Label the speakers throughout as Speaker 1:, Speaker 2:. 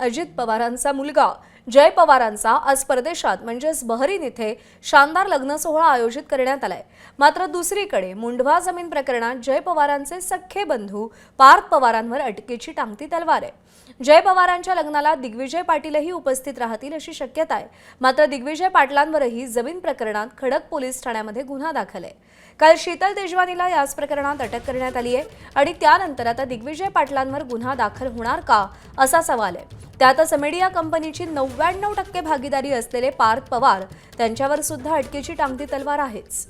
Speaker 1: अजित पवारांचा मुलगा जय पवारांचा आज परदेशात म्हणजेच बहरीन इथे शानदार लग्न सोहळा आयोजित करण्यात आलाय। मात्र दुसरीकडे मुंढवा जमीन प्रकरणात जय पवारांचे सख्खे बंधू पार्थ पवारांवर अटकेची टांगती तलवार आहे। जय पवारांच्या लग्नाला दिग्विजय पाटीलही उपस्थित राहतील अशी शक्यता आहे। मात्र दिग्विजय पाटलांवरही जमीन प्रकरणात खडक पोलीस ठाण्यामध्ये गुन्हा दाखल आहे। काल शीतल तेजवानीला याच प्रकरणात अटक करण्यात आली आहे आणि त्यानंतर आता दिग्विजय पाटलांवर गुन्हा दाखल होणार का असा सवाल आहे। त्यातच मीडिया कंपनीची 99% भागीदारी असलेले पार्थ पवार त्यांच्यावर सुद्धा अटकेची टांगती तलवार आहेच।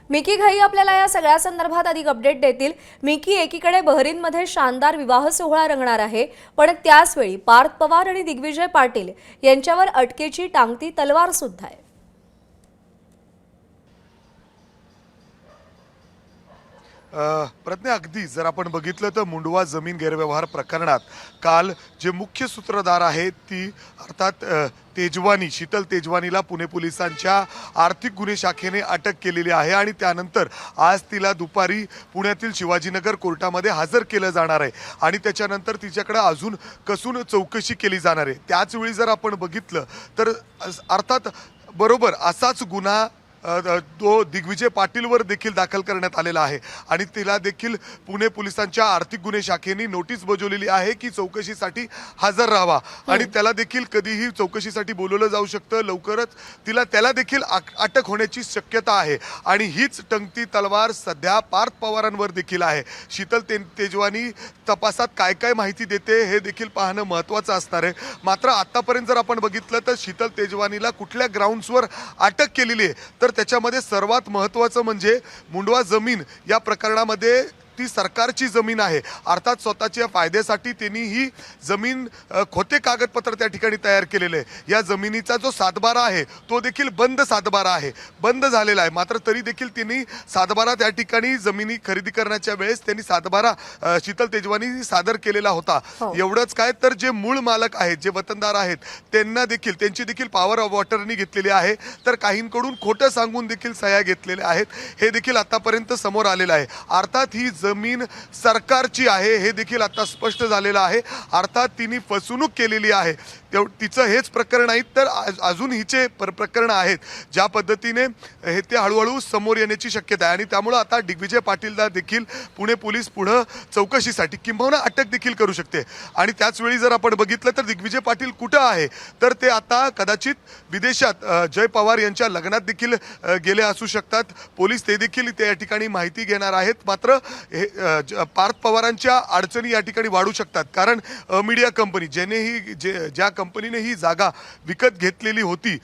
Speaker 1: मिकी घाई आपल्याला या सगळ्या संदर्भात अधिक अपडेट देतील। मिकी, एकीकडे बहरीनमध्ये शानदार विवाह सोहळा रंगणार आहे, पण त्याच वेळी पार्थ पवार आणि दिग्विजय पाटील यांच्यावर अटकेची टांगती तलवार सुद्धा आहे।
Speaker 2: प्रज्ञा, अगदी जर आपण बघितलं तर मुंढवा जमीन गैरव्यवहार प्रकरणात काल जे मुख्य सूत्रधार आहेत ती अर्थात तेजवानी, शीतल तेजवानीला पुणे पोलिसांच्या आर्थिक गुन्हे शाखेने अटक केलेली आहे आणि त्यानंतर आज तिला दुपारी पुण्यातील शिवाजीनगर कोर्टामध्ये हजर केलं जाणार आहे आणि त्याच्यानंतर तिच्याकडे अजून कसून चौकशी केली जाणार आहे। त्याचवेळी जर आपण बघितलं तर अर्थात बरोबर असाच गुन्हा तो दिग्विजय पाटीलवर देखील दाखल करण्यात आलेला आहे आणि तिला देखील पुणे पोलिसांच्या आर्थिक गुन्हे शाखेने नोटीस बजावलेली आहे की चौकशीसाठी हजर राहावा आणि त्याला देखील कधीही चौकशीसाठी बोलवलं जाऊ शकतं। लवकरच त्याला देखील अटक होण्याची शक्यता आहे आणि हीच टंगती तलवार सध्या पार्थ पवारांवर देखील आहे। शीतल तेजवानी तपासात काय काय माहिती देते हे देखील पाहणं महत्त्वाचं असणार आहे। मात्र आतापर्यंत जर आपण बघितलं तर शीतल तेजवानीला कुठल्या ग्राउंड्सवर अटक केलेली आहे तर त्याच्यामध्ये सर्वात महत्त्वाचं म्हणजे मुंढवा जमीन या प्रकरणामध्ये ती सरकारची जमीन आहे। अर्थात स्वतःच्या फायद्यासाठी त्यांनी ही जमीन खोटे कागदपत्र त्या ठिकाणी तयार केलेले आहे। या जमिनीचा जो सातबारा आहे तो देखील बंद सातबारा आहे, बंद झालेला आहे। मात्र तरी देखील त्यांनी सातबारा त्या ठिकाणी जमिनी खरेदी करण्याच्या वेळेस त्यांनी सातबारा शीतल तेजवानी सादर केलेला होता। एवढंच काय तर जे मूळ मालक आहेत, जे वतनदार आहेत, त्यांना देखील त्यांची देखील पॉवर ऑफ वॉटरनी घेतलेली आहे तर काहींकडून खोटं सांगून देखील सह्या घेतलेल्या आहेत, हे देखील आतापर्यंत समोर आलेलं आहे। अर्थात ही जमीन सरकारची आहे हे देखील आता स्पष्ट झालेलं आहे। अर्थात तिने फसवणूक केलेली आहे। तिचं हेच प्रकरण नाही तर अजून हिचे प्रकरण आहेत ज्या पद्धतीने हे ते हळूहळू समोर येण्याची शक्यता आहे आणि त्यामुळे आता दिग्विजय पाटीलला देखील पुणे पोलीस पुढे चौकशीसाठी किंबहुना अटक देखील करू शकते। आणि त्याच वेळी जर आपण बघितलं तर दिग्विजय पाटील कुठं आहे तर ते आता कदाचित विदेशात जय पवार यांच्या लग्नात देखील गेले असू शकतात। पोलीस ते देखील त्या ठिकाणी माहिती घेणार आहेत। मात्र पार्थ पवारांच्या अडचणी या ठिकाणी वाढू शकतात कारण मीडिया कंपनी ज्या कंपनीने ही जागा विकत घेतलेली होती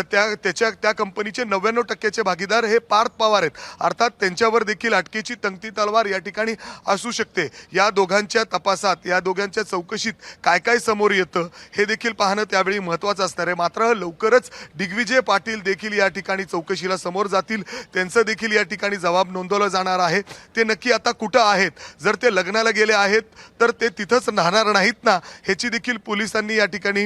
Speaker 2: त्या कंपनीचे 99% भागीदार हे पार्थ पवार आहेत। अर्थात त्यांच्यावर देखील अटकेची तंगती तलवार या ठिकाणी असू शकते। या दोघांच्या तपासात, या दोघांच्या चौकशीत काय काय समोर येतं हे देखील पाहणं त्यावेळी महत्त्वाचं असणार आहे। मात्र लवकरच दिग्विजय पाटील देखील या ठिकाणी चौकशीला समोर जातील, त्यांचं देखील या ठिकाणी जबाब नोंदवला जाणार आहे। ते नक्की आता कुठं आहेत, जर ते लग्नाला गेले आहेत तर ते तिथंच राहणार नाहीत ना, ह्याची देखील पोलिसांनी या ठिकाणी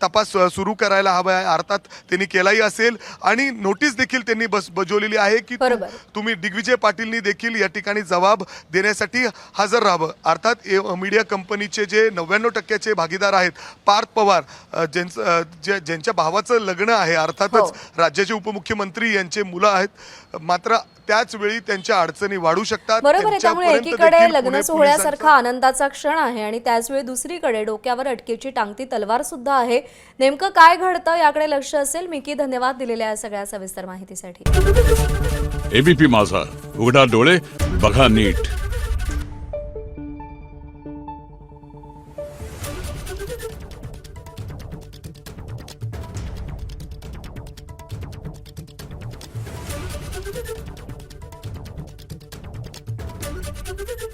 Speaker 2: तपास सुरू करायला हवा आहे। अर्थात त्यांनी केलाही असेल आणि नोटीस देखील त्यांनी बजावलेली आहे की तुम्ही दिग्विजय पाटीलनी देखील या ठिकाणी जबाब देण्यासाठी हजर राहावं। अर्थात मीडिया कंपनीचे जे 99% भागीदार आहेत पार्थ पवार ज्यांच्या भावाचं लग्न आहे, अर्थातच राज्याचे उपमुख्यमंत्री यांचे मुलं आहेत, मात्र त्याच वेळी त्यांच्या अडचणी वाढू शकतात।
Speaker 1: बरोबर आहे, त्यामुळे एकीकडे लग्न सोहळ्यासारखा आनंदाचा क्षण आहे आणि त्याचवेळी दुसरीकडे डोक्यावर अटकेची टांगती तलवार सुद्धा आहे। नेमकं काय घडतं याकडे लक्ष असेल। मिकी, धन्यवाद दिलेल्या या सगळ्या सविस्तर माहितीसाठी।
Speaker 3: एबीपी माझा, उघडा डोळे बघा नीट।
Speaker 4: Thank you.